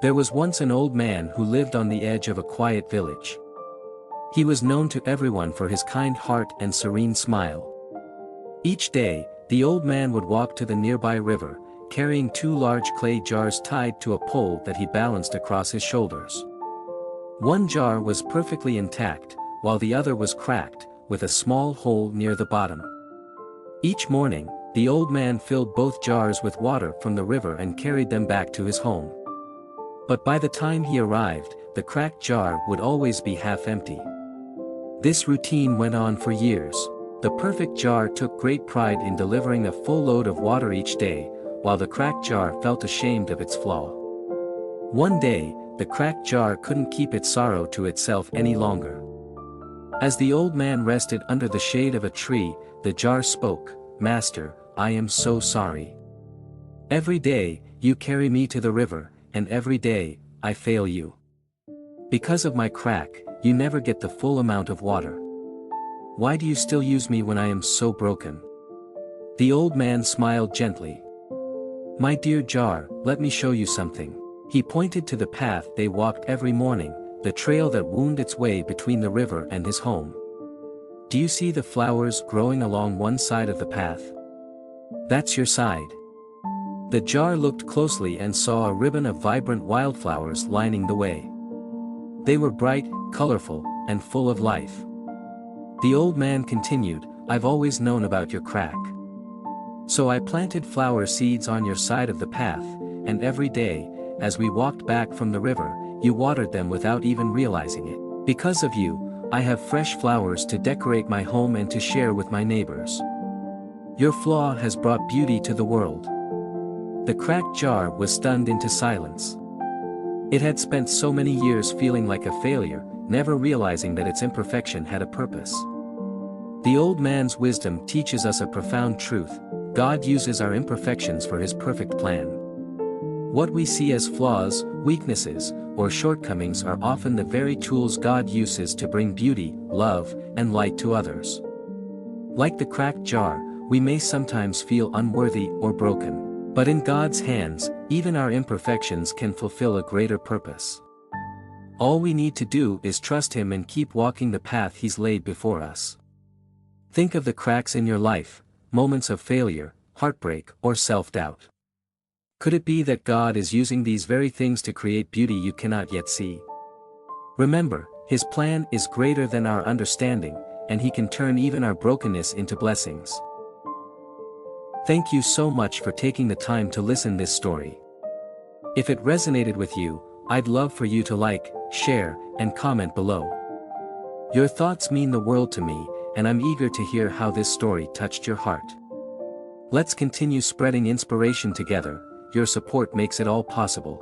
There was once an old man who lived on the edge of a quiet village. He was known to everyone for his kind heart and serene smile. Each day, the old man would walk to the nearby river, carrying two large clay jars tied to a pole that he balanced across his shoulders. One jar was perfectly intact, while the other was cracked, with a small hole near the bottom. Each morning, the old man filled both jars with water from the river and carried them back to his home. But by the time he arrived, the cracked jar would always be half empty. This routine went on for years. The perfect jar took great pride in delivering a full load of water each day, while the cracked jar felt ashamed of its flaw. One day, the cracked jar couldn't keep its sorrow to itself any longer. As the old man rested under the shade of a tree, the jar spoke, "Master, I am so sorry. Every day, you carry me to the river, and every day, I fail you. Because of my crack, you never get the full amount of water. Why do you still use me when I am so broken?" The old man smiled gently. "My dear jar, let me show you something." He pointed to the path they walked every morning, the trail that wound its way between the river and his home. "Do you see the flowers growing along one side of the path? That's your side." The jar looked closely and saw a ribbon of vibrant wildflowers lining the way. They were bright, colorful, and full of life. The old man continued, "I've always known about your crack. So I planted flower seeds on your side of the path, and every day, as we walked back from the river, you watered them without even realizing it. Because of you, I have fresh flowers to decorate my home and to share with my neighbors. Your flaw has brought beauty to the world." The cracked jar was stunned into silence. It had spent so many years feeling like a failure, never realizing that its imperfection had a purpose. The old man's wisdom teaches us a profound truth: God uses our imperfections for His perfect plan. What we see as flaws, weaknesses, or shortcomings are often the very tools God uses to bring beauty, love, and light to others. Like the cracked jar, we may sometimes feel unworthy or broken. But in God's hands, even our imperfections can fulfill a greater purpose. All we need to do is trust Him and keep walking the path He's laid before us. Think of the cracks in your life, moments of failure, heartbreak, or self-doubt. Could it be that God is using these very things to create beauty you cannot yet see? Remember, His plan is greater than our understanding, and He can turn even our brokenness into blessings. Thank you so much for taking the time to listen this story. If it resonated with you, I'd love for you to like, share, and comment below. Your thoughts mean the world to me, and I'm eager to hear how this story touched your heart. Let's continue spreading inspiration together. Your support makes it all possible.